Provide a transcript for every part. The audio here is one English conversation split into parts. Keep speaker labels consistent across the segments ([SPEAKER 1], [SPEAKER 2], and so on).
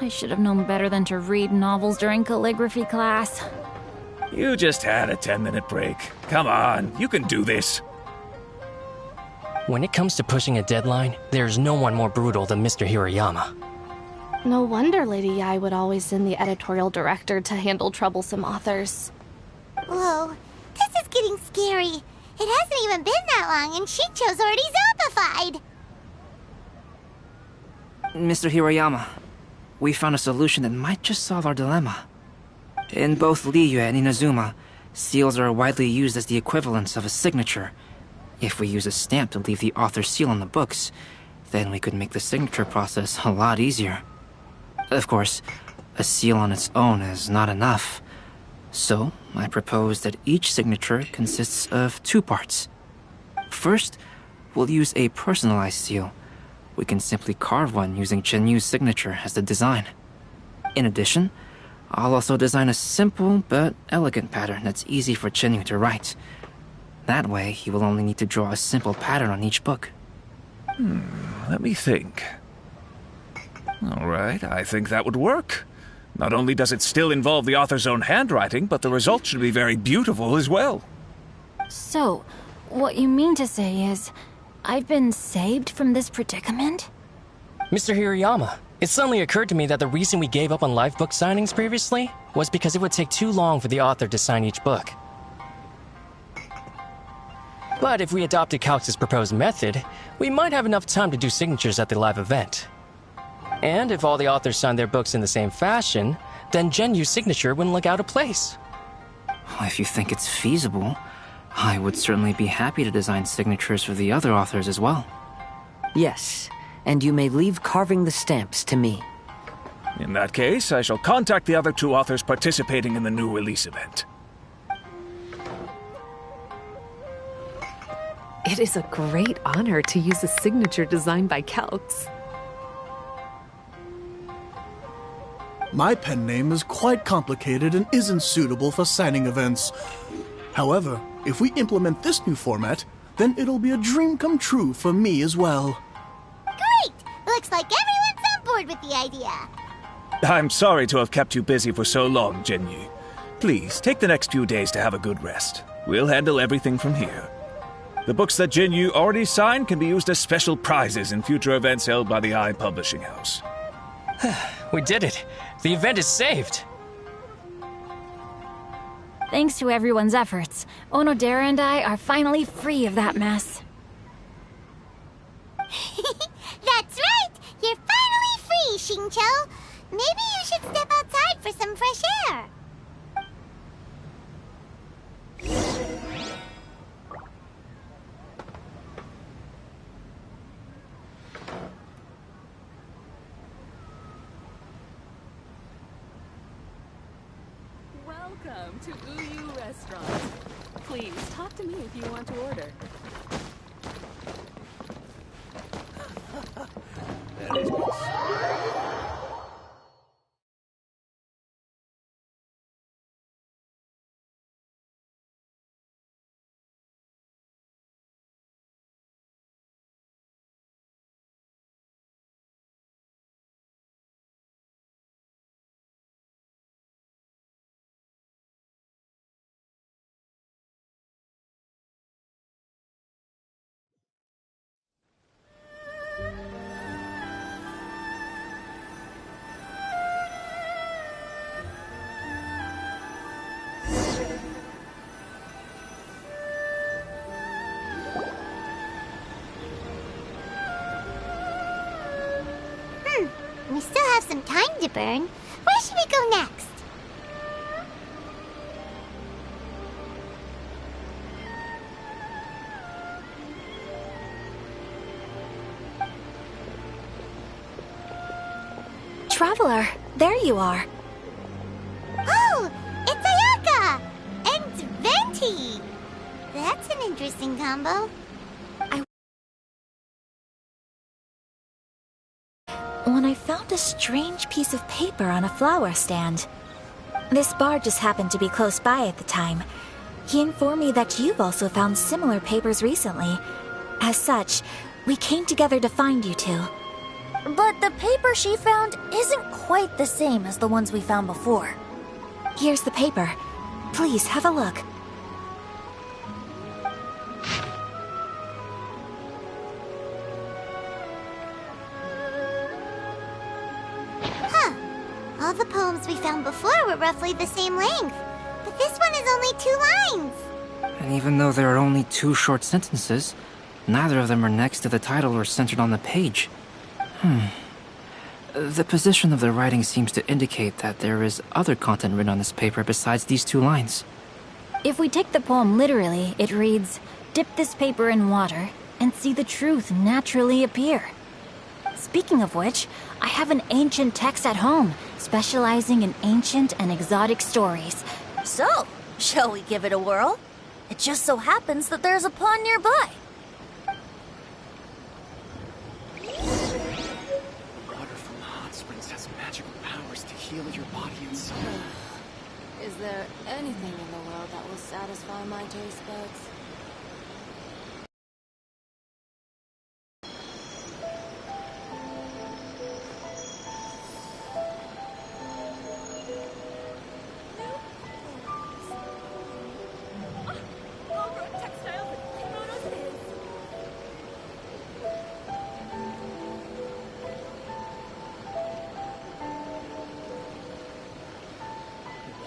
[SPEAKER 1] I should have known better than to read novels during calligraphy class.
[SPEAKER 2] You just had a 10-minute break. Come on, you can do this.
[SPEAKER 3] When it comes to pushing a deadline, there's no one more brutal than Mr. Hirayama.
[SPEAKER 4] No wonder Lady Yai would always send the editorial director to handle troublesome authors.
[SPEAKER 5] Whoa, this is getting scary. It hasn't even been that long and Shincho's already zombified.
[SPEAKER 6] Mr. Hirayama, we found a solution that might just solve our dilemma. In both Liyue and Inazuma, seals are widely used as the equivalents of a signature. If we use a stamp to leave the author's seal on the books, then we could make the signature process a lot easier. Of course, a seal on its own is not enough. So, I propose that each signature consists of 2 parts. First, we'll use a personalized seal. We can simply carve one using Chenyu's signature as the design. In addition, I'll also design a simple but elegant pattern that's easy for Chenyu to write. That way, he will only need to draw a simple pattern on each book.
[SPEAKER 2] Let me think. All right, I think that would work. Not only does it still involve the author's own handwriting, but the result should be very beautiful as well.
[SPEAKER 1] So, what you mean to say is, I've been saved from this predicament?
[SPEAKER 3] Mr. Hirayama, it suddenly occurred to me that the reason we gave up on live book signings previously was because it would take too long for the author to sign each book. But if we adopted Calx's proposed method, we might have enough time to do signatures at the live event. And if all the authors signed their books in the same fashion, then Genyu's signature wouldn't look out of place.
[SPEAKER 6] If you think it's feasible, I would certainly be happy to design signatures for the other authors as well.
[SPEAKER 7] Yes, and you may leave carving the stamps to me.
[SPEAKER 2] In that case, I shall contact the other 2 authors participating in the new release event.
[SPEAKER 8] It is a great honor to use a signature designed by Calx.
[SPEAKER 9] My pen name is quite complicated and isn't suitable for signing events. However, if we implement this new format, then it'll be a dream come true for me as well.
[SPEAKER 5] Great! Looks like everyone's on board with the idea.
[SPEAKER 2] I'm sorry to have kept you busy for so long, Genyu. Please, take the next few days to have a good rest. We'll handle everything from here. The books that Genyu already signed can be used as special prizes in future events held by the I Publishing House.
[SPEAKER 3] We did it! The event is saved!
[SPEAKER 1] Thanks to everyone's efforts, Onodera and I are finally free of that mess.
[SPEAKER 5] That's right! You're finally free, Shincho! Maybe you should step outside for some fresh air.
[SPEAKER 8] Welcome to Uyu Restaurant. Please talk to me if you want to order.
[SPEAKER 5] We still have some time to burn. Where should we go next?
[SPEAKER 1] Traveler, there you are.
[SPEAKER 5] Oh, it's Ayaka! And Venti! That's an interesting combo.
[SPEAKER 1] When I found a strange piece of paper on a flower stand. This bard just happened to be close by at the time. He informed me that you've also found similar papers recently. As such, we came together to find you two. But the paper she found isn't quite the same as the ones we found before. Here's the paper. Please, have a look.
[SPEAKER 5] Huh. All the poems we found before were roughly the same length. But this one is only 2 lines.
[SPEAKER 6] And even though there are only 2 short sentences, neither of them are next to the title or centered on the page. The position of the writing seems to indicate that there is other content written on this paper besides these 2 lines.
[SPEAKER 1] If we take the poem literally, it reads, "Dip this paper in water and see the truth naturally appear." Speaking of which, I have an ancient text at home, specializing in ancient and exotic stories. So, shall we give it a whirl? It just so happens that there's a pond nearby.
[SPEAKER 10] Water from the hot springs has magical powers to heal your body and soul.
[SPEAKER 8] Is there anything in the world that will satisfy my taste buds?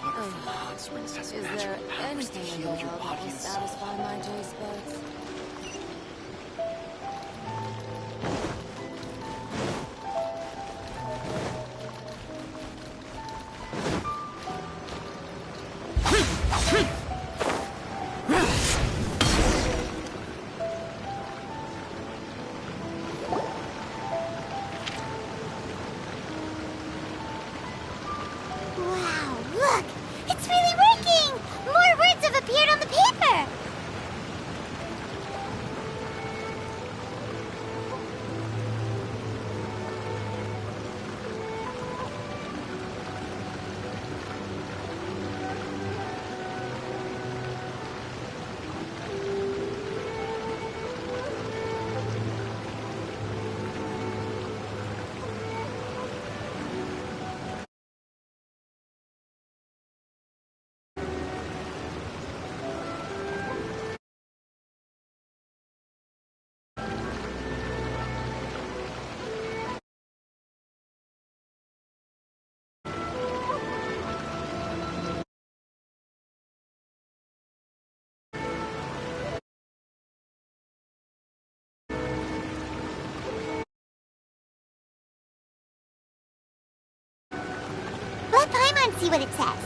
[SPEAKER 10] Water from the hot springs has
[SPEAKER 8] Is
[SPEAKER 10] magical
[SPEAKER 8] there
[SPEAKER 10] powers to
[SPEAKER 8] anything in the
[SPEAKER 10] heal
[SPEAKER 8] world
[SPEAKER 10] your
[SPEAKER 8] that
[SPEAKER 10] body
[SPEAKER 8] will
[SPEAKER 10] and soul.
[SPEAKER 8] satisfy my taste buds?
[SPEAKER 5] Wow, look! It's really working! More words have appeared on the paper! Let Paimon see what it says.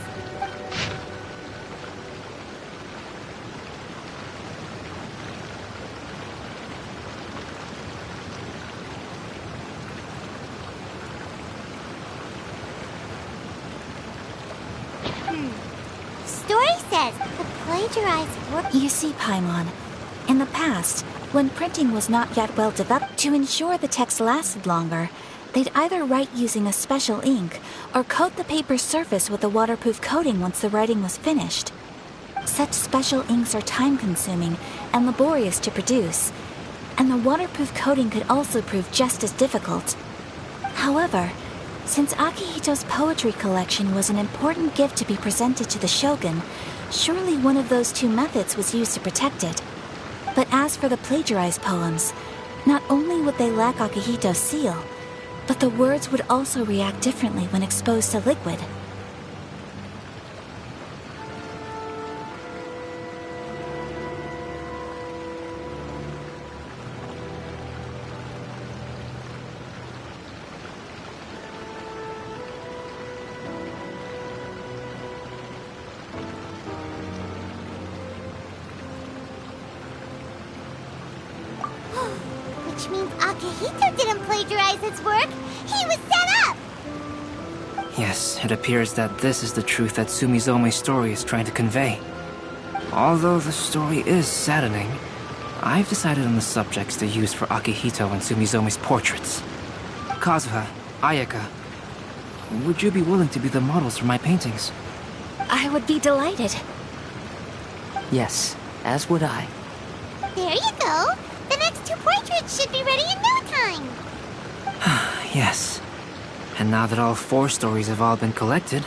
[SPEAKER 5] Story says the plagiarized work.
[SPEAKER 1] You see, Paimon, in the past, when printing was not yet well developed, to ensure the text lasted longer, they'd either write using a special ink or coat the paper's surface with a waterproof coating once the writing was finished. Such special inks are time-consuming and laborious to produce, and the waterproof coating could also prove just as difficult. However, since Akihito's poetry collection was an important gift to be presented to the shogun, surely one of those 2 methods was used to protect it. But as for the plagiarized poems, not only would they lack Akihito's seal, but the words would also react differently when exposed to liquid.
[SPEAKER 5] Which means Akihito didn't plagiarize his work. He was set up!
[SPEAKER 6] Yes, it appears that this is the truth that Sumizome's story is trying to convey. Although the story is saddening, I've decided on the subjects to use for Akihito and Sumizome's portraits. Kazuha, Ayaka, would you be willing to be the models for my paintings?
[SPEAKER 1] I would be delighted.
[SPEAKER 7] Yes, as would I.
[SPEAKER 5] There you go! The next 2 portraits should be ready in no time!
[SPEAKER 6] Yes. And now that all 4 stories have all been collected,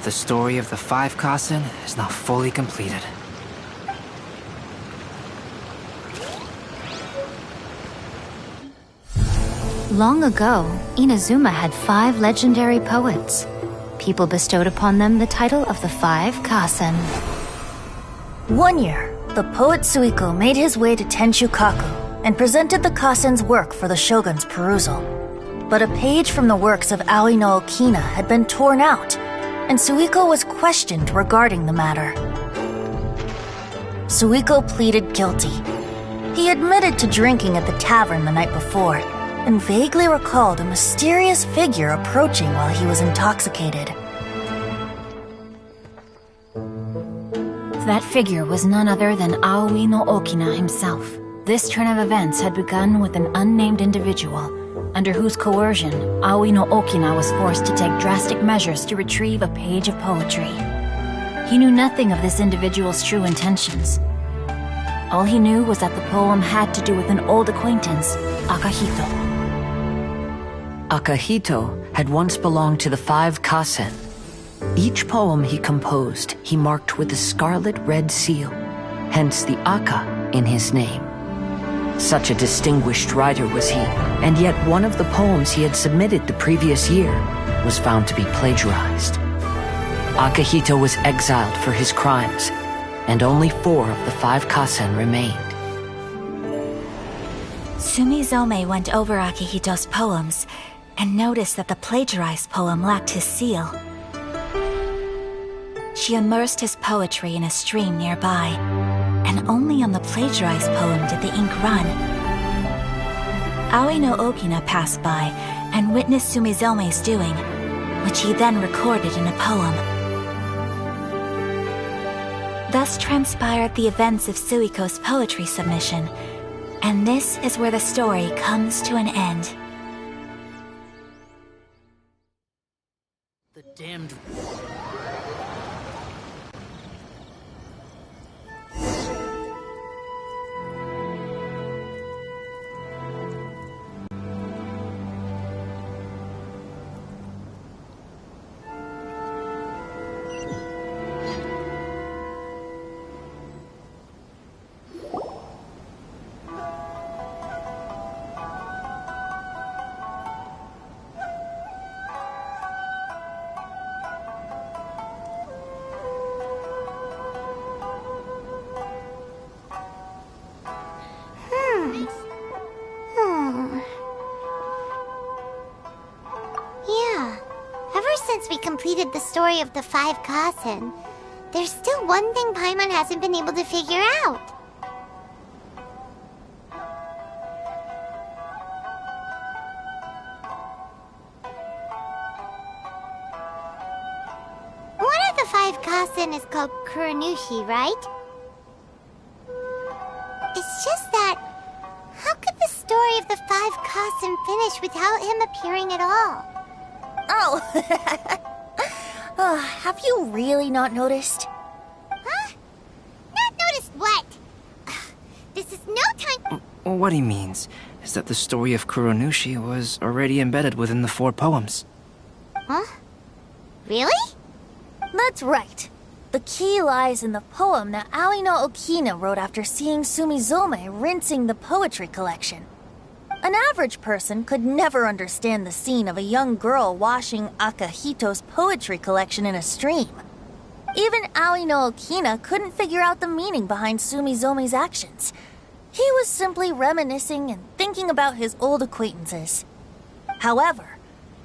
[SPEAKER 6] the story of the 5 Kasen is now fully completed.
[SPEAKER 11] Long ago, Inazuma had 5 legendary poets. People bestowed upon them the title of the 5 Kasen.
[SPEAKER 12] One year, the poet Suiko made his way to Tenshukaku and presented the Kasen's work for the shogun's perusal. But a page from the works of Aoi no Okina had been torn out, and Suiko was questioned regarding the matter. Suiko pleaded guilty. He admitted to drinking at the tavern the night before, and vaguely recalled a mysterious figure approaching while he was intoxicated.
[SPEAKER 11] That figure was none other than Aoi no Okina himself. This turn of events had begun with an unnamed individual, under whose coercion, Aoi no Okina was forced to take drastic measures to retrieve a page of poetry. He knew nothing of this individual's true intentions. All he knew was that the poem had to do with an old acquaintance, Akahito.
[SPEAKER 7] Akahito had once belonged to the 5 Kasen. Each poem he composed, he marked with a scarlet red seal, hence the Aka in his name. Such a distinguished writer was he, and yet one of the poems he had submitted the previous year was found to be plagiarized. Akahito was exiled for his crimes, and only 4 of the 5 Kasen remained.
[SPEAKER 1] Sumizome went over Akihito's poems and noticed that the plagiarized poem lacked his seal. She immersed his poetry in a stream nearby, and only on the plagiarized poem did the ink run. Aoi no Okina passed by and witnessed Sumizome's doing, which he then recorded in a poem. Thus transpired the events of Suiko's poetry submission, and this is where the story comes to an end.
[SPEAKER 7] The damned...
[SPEAKER 5] Since we completed the story of the 5 Kasen, there's still one thing Paimon hasn't been able to figure out. One of the 5 Kasen is called Kuranushi, right? It's just that, how could the story of the 5 Kasen finish without him appearing at all?
[SPEAKER 12] Oh! Have you really not noticed?
[SPEAKER 5] Huh? Not noticed what? This is no time...
[SPEAKER 6] What he means is that the story of Kuranushi was already embedded within the 4 poems.
[SPEAKER 5] Huh? Really?
[SPEAKER 12] That's right. The key lies in the poem that Aoi no Okina wrote after seeing Sumizome rinsing the poetry collection. An average person could never understand the scene of a young girl washing Akahito's poetry collection in a stream. Even Aoi no Okina couldn't figure out the meaning behind Sumizome's actions. He was simply reminiscing and thinking about his old acquaintances. However,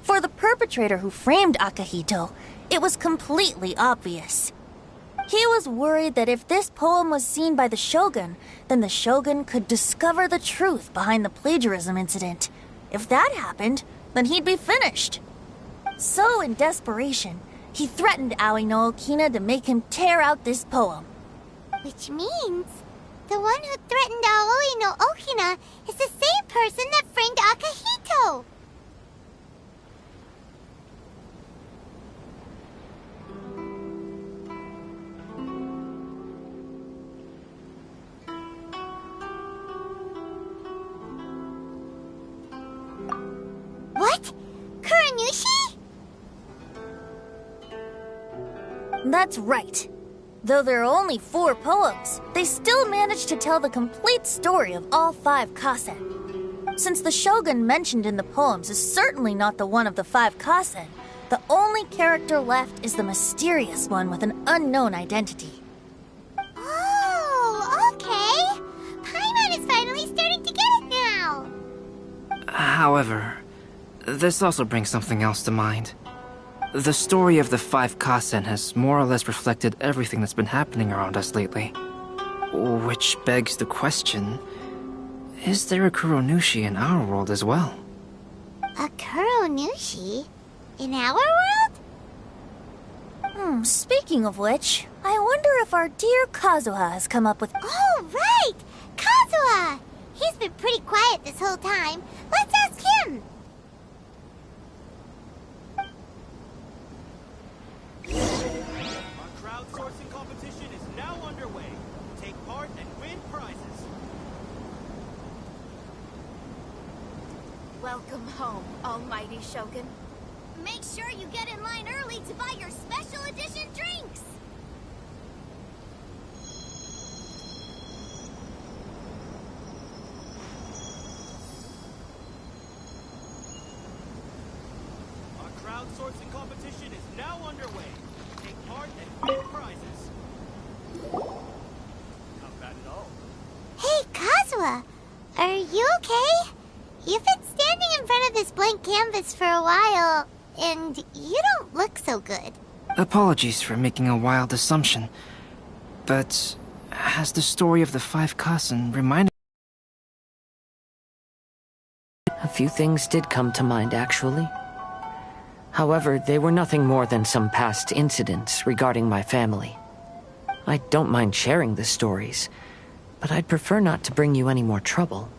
[SPEAKER 12] for the perpetrator who framed Akahito, it was completely obvious. He was worried that if this poem was seen by the Shogun, then the Shogun could discover the truth behind the plagiarism incident. If that happened, then he'd be finished. So, in desperation, he threatened Aoi no Okina to make him tear out this poem.
[SPEAKER 5] Which means, the one who threatened Aoi no Okina is the same person that framed Akahito! What?
[SPEAKER 12] That's right. Though there are only 4 poems, they still managed to tell the complete story of all 5 Kasen. Since the shogun mentioned in the poems is certainly not the one of the 5 Kasen, the only character left is the mysterious one with an unknown identity.
[SPEAKER 5] Oh, okay. Paimon is finally starting to get it now.
[SPEAKER 6] However, this also brings something else to mind. The story of the 5 Kasen has more or less reflected everything that's been happening around us lately. Which begs the question, is there a Kuronushi in our world as well?
[SPEAKER 5] A Kuronushi? In our world?
[SPEAKER 12] Speaking of which, I wonder if our dear Kazuha has come up with...
[SPEAKER 5] Oh, right! Kazuha! He's been pretty quiet this whole time. Let's ask him!
[SPEAKER 13] Our crowdsourcing competition is now underway. Take part and win prizes.
[SPEAKER 14] Welcome home, almighty Shogun.
[SPEAKER 5] Make sure you get in line early to buy your special edition drinks!
[SPEAKER 13] Our crowdsourcing competition is now underway. Take part and win prizes. Not bad at all.
[SPEAKER 5] Hey, Kazuha! Are you okay? You've been standing in front of this blank canvas for a while, and you don't look so good.
[SPEAKER 6] Apologies for making a wild assumption, but has the story of the 5 Kasen reminded...
[SPEAKER 7] A few things did come to mind, actually. However, they were nothing more than some past incidents regarding my family. I don't mind sharing the stories, but I'd prefer not to bring you any more trouble.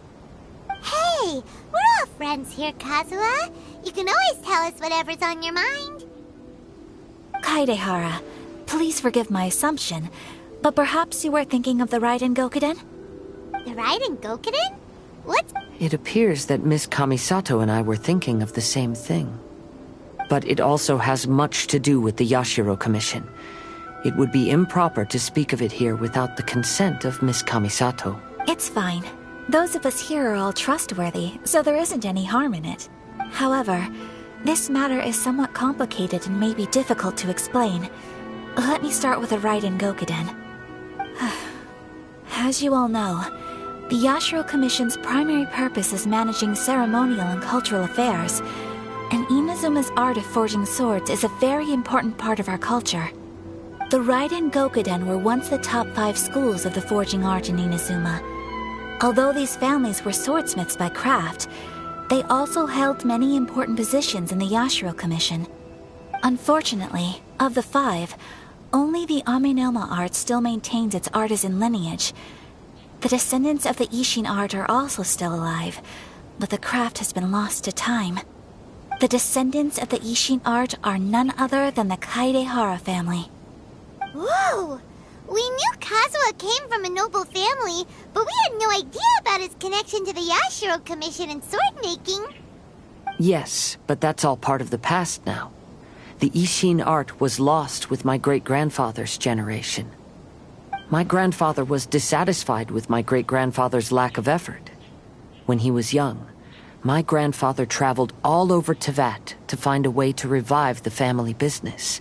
[SPEAKER 5] Hey, we're all friends here, Kazuha. You can always tell us whatever's on your mind.
[SPEAKER 1] Kaidehara, please forgive my assumption, but perhaps you were thinking of the Raiden Gokuden?
[SPEAKER 5] The Raiden Gokuden? What?
[SPEAKER 7] It appears that Miss Kamisato and I were thinking of the same thing. But it also has much to do with the Yashiro Commission. It would be improper to speak of it here without the consent of Miss Kamisato.
[SPEAKER 1] It's fine. Those of us here are all trustworthy, so there isn't any harm in it. However, this matter is somewhat complicated and may be difficult to explain. Let me start with the Raiden Gokuden. As you all know, the Yashiro Commission's primary purpose is managing ceremonial and cultural affairs, and Inazuma's art of forging swords is a very important part of our culture. The Raiden Gokuden were once the top 5 schools of the forging art in Inazuma. Although these families were swordsmiths by craft, they also held many important positions in the Yashiro Commission. Unfortunately, of the 5, only the Amenoma art still maintains its artisan lineage. The descendants of the Ishin art are also still alive, but the craft has been lost to time. The descendants of the Ishin art are none other than the Kaidehara family.
[SPEAKER 5] Whoa! We knew Kazuha came from a noble family, but we had no idea about his connection to the Yashiro Commission and sword making.
[SPEAKER 7] Yes, but that's all part of the past now. The Ishin art was lost with my great-grandfather's generation. My grandfather was dissatisfied with my great-grandfather's lack of effort. When he was young, my grandfather traveled all over Teyvat to find a way to revive the family business.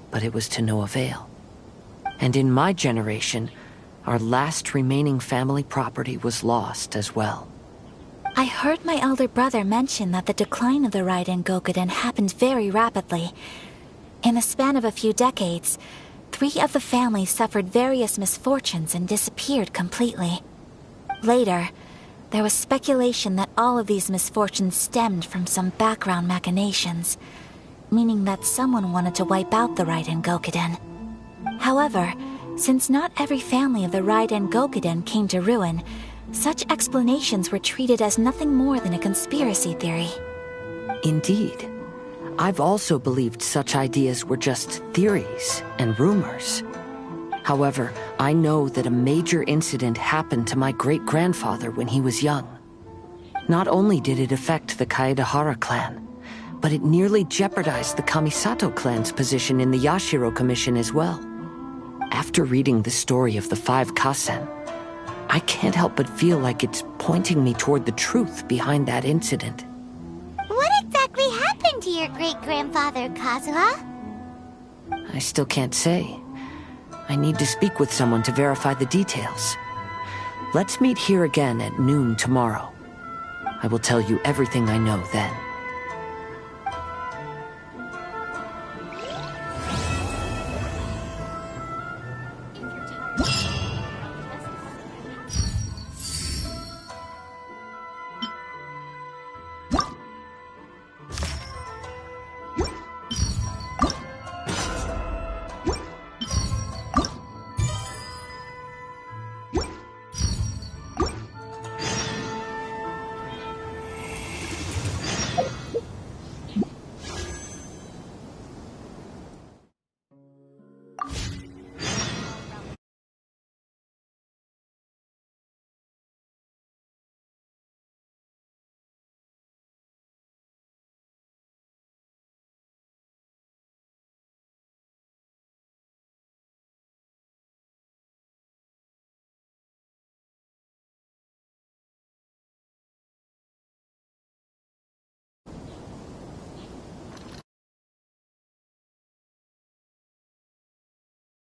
[SPEAKER 7] But it was to no avail. And in my generation, our last remaining family property was lost as well.
[SPEAKER 1] I heard my elder brother mention that the decline of the Raiden Gokuden happened very rapidly. In the span of a few decades, 3 of the families suffered various misfortunes and disappeared completely. Later, there was speculation that all of these misfortunes stemmed from some background machinations, meaning that someone wanted to wipe out the Raiden Gokuden. However, since not every family of the Raiden Gokuden came to ruin, such explanations were treated as nothing more than a conspiracy theory.
[SPEAKER 7] Indeed. I've also believed such ideas were just theories and rumors. However, I know that a major incident happened to my great-grandfather when he was young. Not only did it affect the Kaedehara clan, but it nearly jeopardized the Kamisato clan's position in the Yashiro Commission as well. After reading the story of the 5 Kasen, I can't help but feel like it's pointing me toward the truth behind that incident.
[SPEAKER 5] What exactly happened to your great-grandfather, Kazuha?
[SPEAKER 7] I still can't say. I need to speak with someone to verify the details. Let's meet here again at noon tomorrow. I will tell you everything I know then.